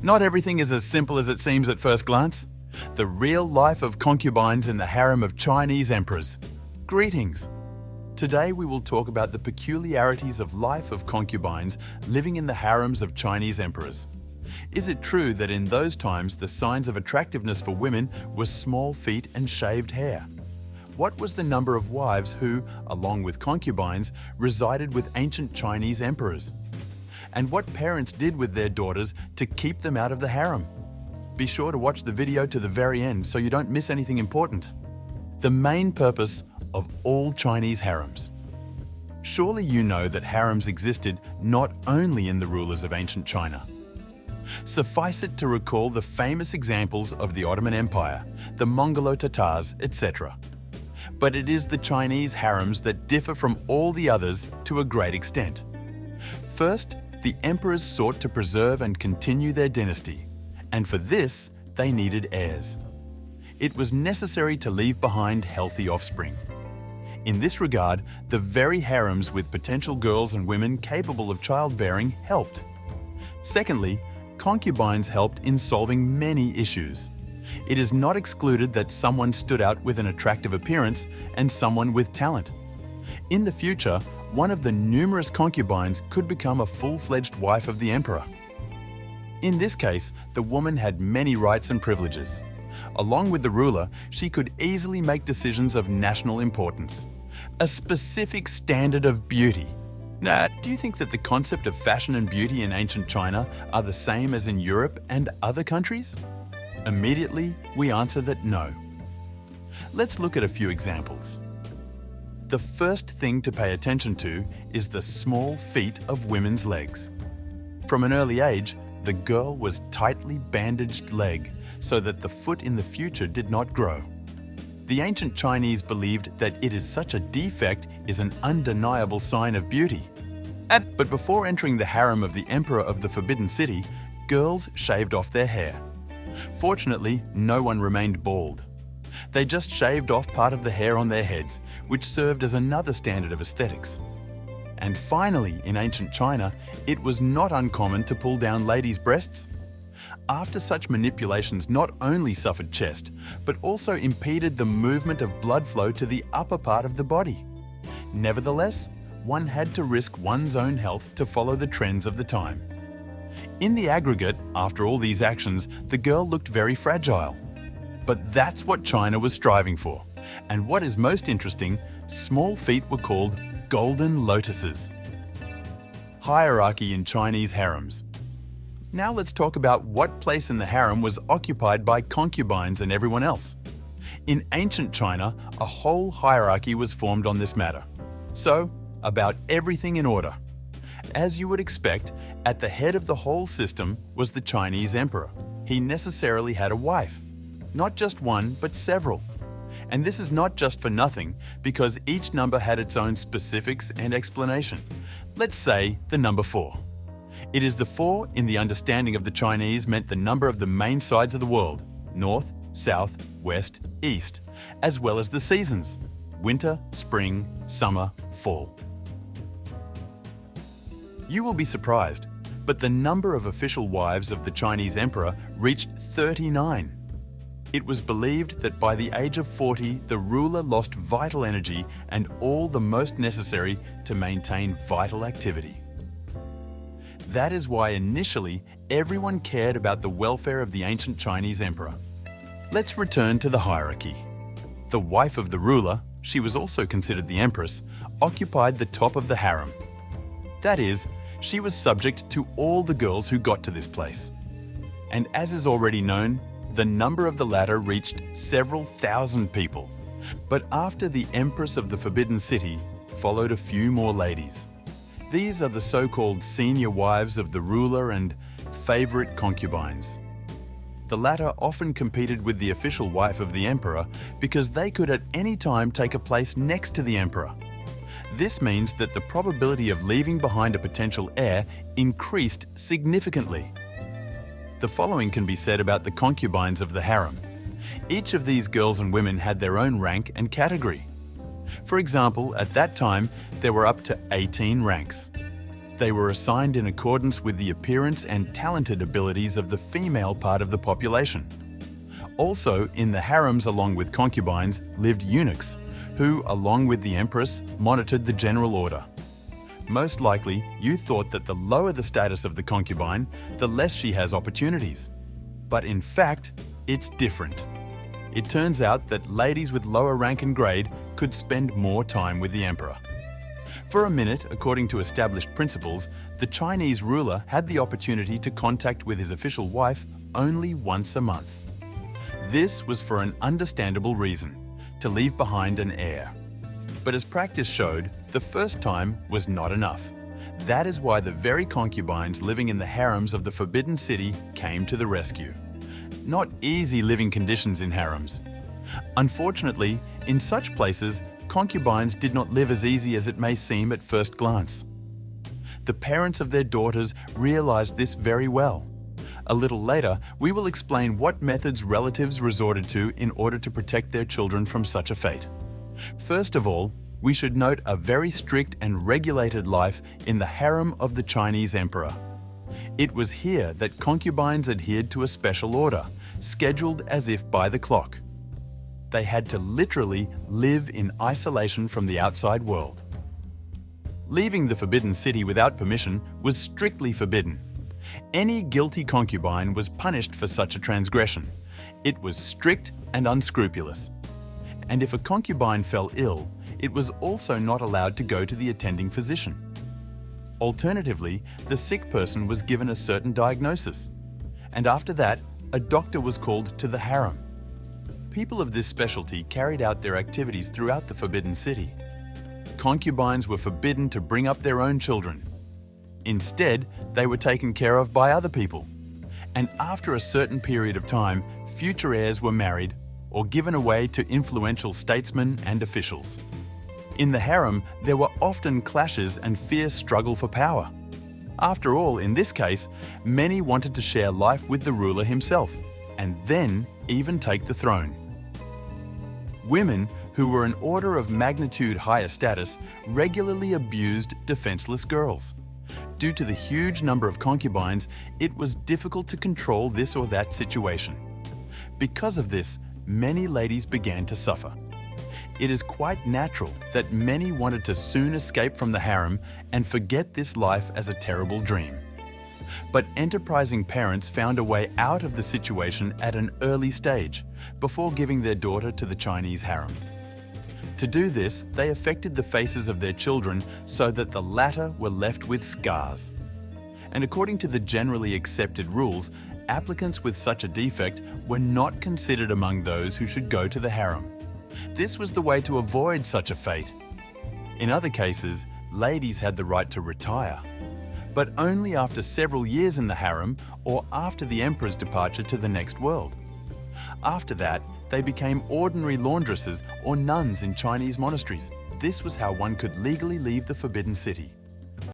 Not everything is as simple as it seems at first glance. The real life of concubines in the harem of Chinese emperors. Greetings! Today we will talk about the peculiarities of life of concubines living in the harems of Chinese emperors. Is it true that in those times the signs of attractiveness for women were small feet and shaved hair? What was the number of wives who, along with concubines, resided with ancient Chinese emperors? And what parents did with their daughters to keep them out of the harem? Be sure to watch the video to the very end so you don't miss anything important. The main purpose of all Chinese harems. Surely you know that harems existed not only in the rulers of ancient China. Suffice it to recall the famous examples of the Ottoman Empire, the Mongolo-Tatars, etc. But it is the Chinese harems that differ from all the others to a great extent. First, the emperors sought to preserve and continue their dynasty, and for this, they needed heirs. It was necessary to leave behind healthy offspring. In this regard, the very harems with potential girls and women capable of childbearing helped. Secondly, concubines helped in solving many issues. It is not excluded that someone stood out with an attractive appearance and someone with talent. In the future, one of the numerous concubines could become a full-fledged wife of the emperor. In this case, the woman had many rights and privileges. Along with the ruler, she could easily make decisions of national importance. A specific standard of beauty. Now, do you think that the concept of fashion and beauty in ancient China are the same as in Europe and other countries? Immediately, we answer that no. Let's look at a few examples. The first thing to pay attention to is the small feet of women's legs. From an early age, the girl was tightly bandaged leg so that the foot in the future did not grow. The ancient Chinese believed that it is such a defect is an undeniable sign of beauty. But before entering the harem of the emperor of the Forbidden City, girls shaved off their hair. Fortunately, no one remained bald. They just shaved off part of the hair on their heads, which served as another standard of aesthetics. And finally, in ancient China, it was not uncommon to pull down ladies' breasts. After such manipulations not only suffered chest, but also impeded the movement of blood flow to the upper part of the body. Nevertheless, one had to risk one's own health to follow the trends of the time. In the aggregate, after all these actions, the girl looked very fragile. But that's what China was striving for. And what is most interesting, small feet were called golden lotuses. Hierarchy in Chinese harems. Now let's talk about what place in the harem was occupied by concubines and everyone else. In ancient China, a whole hierarchy was formed on this matter. So, about everything in order. As you would expect, at the head of the whole system was the Chinese emperor. He necessarily had a wife. Not just one, but several. And this is not just for nothing, because each number had its own specifics and explanation. Let's say the number 4. It is the 4 in the understanding of the Chinese meant the number of the main sides of the world, north, south, west, east, as well as the seasons, winter, spring, summer, fall. You will be surprised, but the number of official wives of the Chinese emperor reached 39. It was believed that by the age of 40, the ruler lost vital energy and all the most necessary to maintain vital activity. That is why initially everyone cared about the welfare of the ancient Chinese emperor. Let's return to the hierarchy. The wife of the ruler, she was also considered the empress, occupied the top of the harem. That is, she was subject to all the girls who got to this place. And as is already known, the number of the latter reached several thousand people. But after the Empress of the Forbidden City, followed a few more ladies. These are the so-called senior wives of the ruler and favorite concubines. The latter often competed with the official wife of the emperor because they could at any time take a place next to the emperor. This means that the probability of leaving behind a potential heir increased significantly. The following can be said about the concubines of the harem. Each of these girls and women had their own rank and category. For example, at that time, there were up to 18 ranks. They were assigned in accordance with the appearance and talented abilities of the female part of the population. Also, in the harems along with concubines lived eunuchs, who, along with the empress, monitored the general order. Most likely, you thought that the lower the status of the concubine, the less she has opportunities. But in fact, it's different. It turns out that ladies with lower rank and grade could spend more time with the emperor. For a minute, according to established principles, the Chinese ruler had the opportunity to contact with his official wife only once a month. This was for an understandable reason, to leave behind an heir. But as practice showed, the first time was not enough. That is why the very concubines living in the harems of the Forbidden City came to the rescue. Not easy living conditions in harems. Unfortunately, in such places, concubines did not live as easy as it may seem at first glance. The parents of their daughters realized this very well. A little later, we will explain what methods relatives resorted to in order to protect their children from such a fate. First of all, we should note a very strict and regulated life in the harem of the Chinese emperor. It was here that concubines adhered to a special order, scheduled as if by the clock. They had to literally live in isolation from the outside world. Leaving the Forbidden City without permission was strictly forbidden. Any guilty concubine was punished for such a transgression. It was strict and unscrupulous. And if a concubine fell ill, it was also not allowed to go to the attending physician. Alternatively, the sick person was given a certain diagnosis, and after that, a doctor was called to the harem. People of this specialty carried out their activities throughout the Forbidden City. Concubines were forbidden to bring up their own children. Instead, they were taken care of by other people. And after a certain period of time, future heirs were married or given away to influential statesmen and officials. In the harem, there were often clashes and fierce struggle for power. After all, in this case, many wanted to share life with the ruler himself, and then even take the throne. Women, who were an order of magnitude higher status, regularly abused defenseless girls. Due to the huge number of concubines, it was difficult to control this or that situation. Because of this, many ladies began to suffer. It is quite natural that many wanted to soon escape from the harem and forget this life as a terrible dream. But enterprising parents found a way out of the situation at an early stage, before giving their daughter to the Chinese harem. To do this, they affected the faces of their children so that the latter were left with scars. And according to the generally accepted rules, applicants with such a defect were not considered among those who should go to the harem. This was the way to avoid such a fate. In other cases, ladies had the right to retire, but only after several years in the harem or after the emperor's departure to the next world. After that, they became ordinary laundresses or nuns in Chinese monasteries. This was how one could legally leave the Forbidden City.